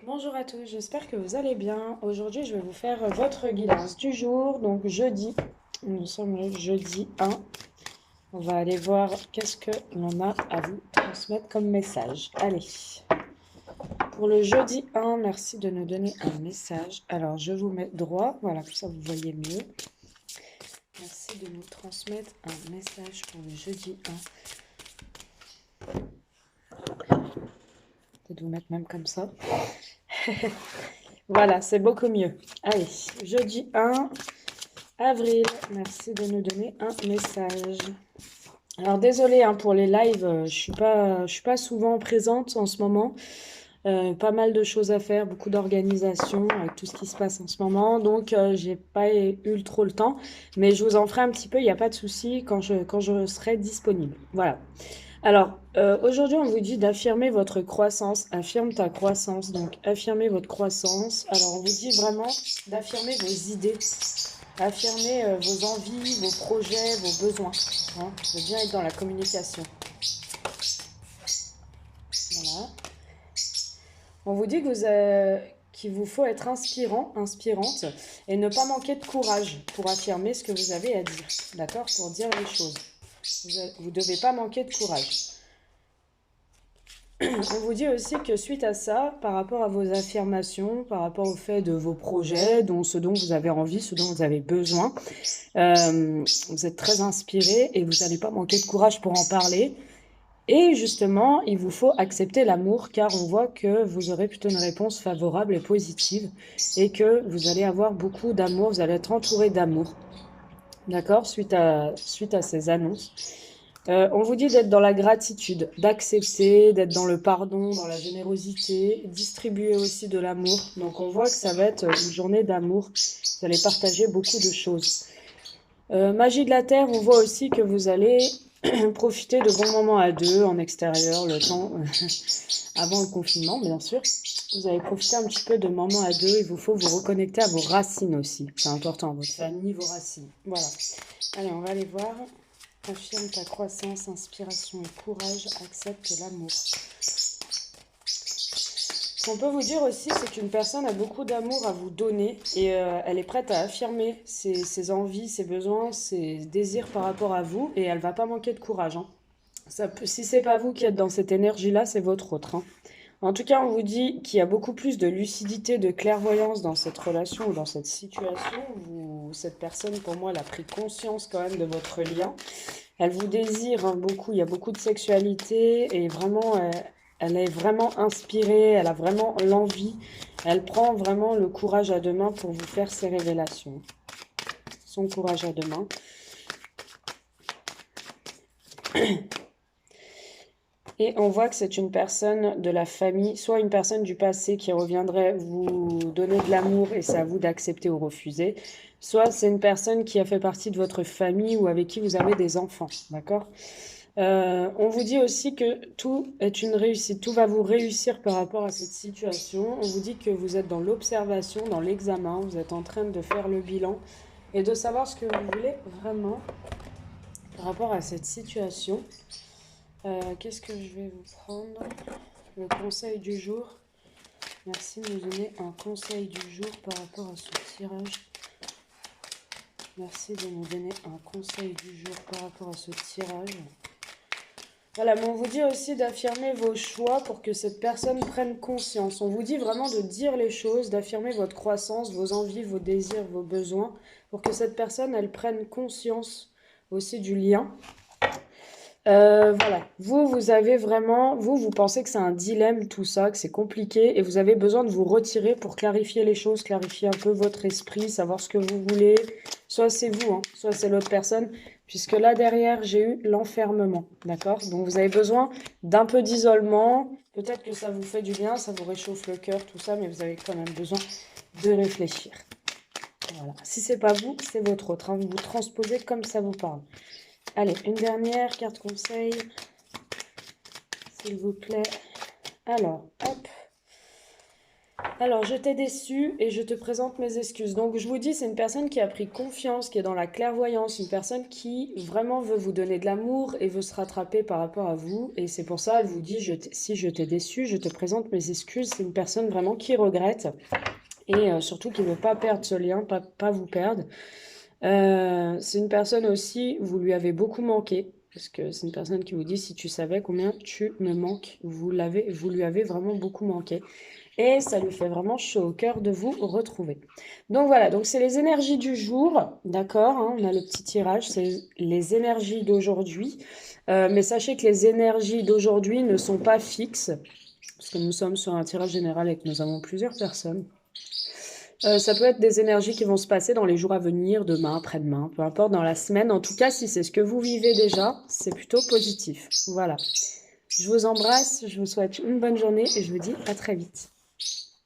Bonjour à tous, j'espère que vous allez bien. Aujourd'hui, je vais vous faire votre guidance du jour. Donc jeudi, nous sommes le jeudi 1. On va aller voir qu'est-ce que l'on a à vous transmettre comme message. Allez, pour le jeudi 1, merci de nous donner un message. Alors, je vous mets droit, voilà, comme ça vous voyez mieux. Merci de nous transmettre un message pour le jeudi 1. Peut-être vous mettre même comme ça. Voilà, c'est beaucoup mieux. Allez, jeudi 1 avril, merci de nous donner un message. Alors désolée hein, pour les lives, je suis pas souvent présente en ce moment. Pas mal de choses à faire, beaucoup d'organisation avec tout ce qui se passe en ce moment. Donc j'ai pas eu trop le temps. Mais je vous en ferai un petit peu, il n'y a pas de souci quand je serai disponible. Voilà. Alors, aujourd'hui, on vous dit d'affirmer votre croissance. Affirme ta croissance. Donc, affirmez votre croissance. Alors, on vous dit vraiment d'affirmer vos idées. Affirmer vos envies, vos projets, vos besoins. Hein, de bien être dans la communication. Voilà. On vous dit qu'il vous faut être inspirant, inspirante, et ne pas manquer de courage pour affirmer ce que vous avez à dire. D'accord? Pour dire les choses. Vous ne devez pas manquer de courage. On vous dit aussi que suite à ça, par rapport à vos affirmations, par rapport au fait de vos projets, ce dont vous avez envie, ce dont vous avez besoin, vous êtes très inspiré et vous n'allez pas manquer de courage pour en parler. Et justement, il vous faut accepter l'amour car on voit que vous aurez plutôt une réponse favorable et positive et que vous allez avoir beaucoup d'amour, vous allez être entouré d'amour. D'accord? Suite à ces annonces. On vous dit d'être dans la gratitude, d'accepter, d'être dans le pardon, dans la générosité, distribuer aussi de l'amour. Donc on voit que ça va être une journée d'amour. Vous allez partager beaucoup de choses. Magie de la Terre, on voit aussi que vous allez profiter de bons moments à deux, en extérieur, le temps avant le confinement, bien sûr. Vous allez profiter un petit peu de moments à deux. Il vous faut vous reconnecter à vos racines aussi. C'est important, votre famille, vos racines. Voilà. Allez, on va aller voir. Affirme ta croissance, inspiration et courage, accepte l'amour. Ce qu'on peut vous dire aussi, c'est qu'une personne a beaucoup d'amour à vous donner et elle est prête à affirmer ses envies, ses besoins, ses désirs par rapport à vous et elle va pas manquer de courage. Hein. Si c'est pas vous qui êtes dans cette énergie-là, c'est votre autre. Hein. En tout cas, on vous dit qu'il y a beaucoup plus de lucidité, de clairvoyance dans cette relation ou dans cette situation. Cette personne, pour moi, elle a pris conscience quand même de votre lien. Elle vous désire hein, beaucoup, il y a beaucoup de sexualité et vraiment, elle est vraiment inspirée, elle a vraiment l'envie. Elle prend vraiment le courage à deux mains pour vous faire ses révélations. Son courage à deux mains. Et on voit que c'est une personne de la famille, soit une personne du passé qui reviendrait vous donner de l'amour et c'est à vous d'accepter ou refuser, soit c'est une personne qui a fait partie de votre famille ou avec qui vous avez des enfants, d'accord? On vous dit aussi que tout est une réussite, tout va vous réussir par rapport à cette situation. On vous dit que vous êtes dans l'observation, dans l'examen, vous êtes en train de faire le bilan et de savoir ce que vous voulez vraiment par rapport à cette situation. Qu'est-ce que je vais vous prendre? Le conseil du jour. Merci de nous donner un conseil du jour par rapport à ce tirage. Merci de nous donner un conseil du jour par rapport à ce tirage. Voilà, mais on vous dit aussi d'affirmer vos choix pour que cette personne prenne conscience. On vous dit vraiment de dire les choses, d'affirmer votre croissance, vos envies, vos désirs, vos besoins, pour que cette personne, elle prenne conscience aussi du lien. Voilà, vous avez vraiment, vous pensez que c'est un dilemme tout ça, que c'est compliqué et vous avez besoin de vous retirer pour clarifier les choses, clarifier un peu votre esprit, savoir ce que vous voulez. Soit c'est vous, hein, soit c'est l'autre personne, puisque là derrière j'ai eu l'enfermement, d'accord? Donc vous avez besoin d'un peu d'isolement, peut-être que ça vous fait du bien, ça vous réchauffe le cœur, tout ça, mais vous avez quand même besoin de réfléchir. Voilà, si c'est pas vous, c'est votre autre, hein. Vous vous transposez comme ça vous parle. Allez, une dernière carte conseil, s'il vous plaît. Alors, hop. Alors, je t'ai déçu et je te présente mes excuses. Donc, je vous dis, c'est une personne qui a pris confiance, qui est dans la clairvoyance, une personne qui vraiment veut vous donner de l'amour et veut se rattraper par rapport à vous. Et c'est pour ça, elle vous dit, si je t'ai déçu, je te présente mes excuses. C'est une personne vraiment qui regrette et surtout qui ne veut pas perdre ce lien, pas vous perdre. C'est une personne aussi, vous lui avez beaucoup manqué. Parce que c'est une personne qui vous dit, si tu savais combien tu me manques, vous lui avez vraiment beaucoup manqué. Et ça lui fait vraiment chaud au cœur de vous retrouver. Donc voilà, donc c'est les énergies du jour, d'accord, hein, on a le petit tirage, c'est les énergies d'aujourd'hui. Mais sachez que les énergies d'aujourd'hui ne sont pas fixes, parce que nous sommes sur un tirage général et que nous avons plusieurs personnes. Ça peut être des énergies qui vont se passer dans les jours à venir, demain, après-demain, peu importe, dans la semaine. En tout cas, si c'est ce que vous vivez déjà, c'est plutôt positif. Voilà. Je vous embrasse, je vous souhaite une bonne journée et je vous dis à très vite.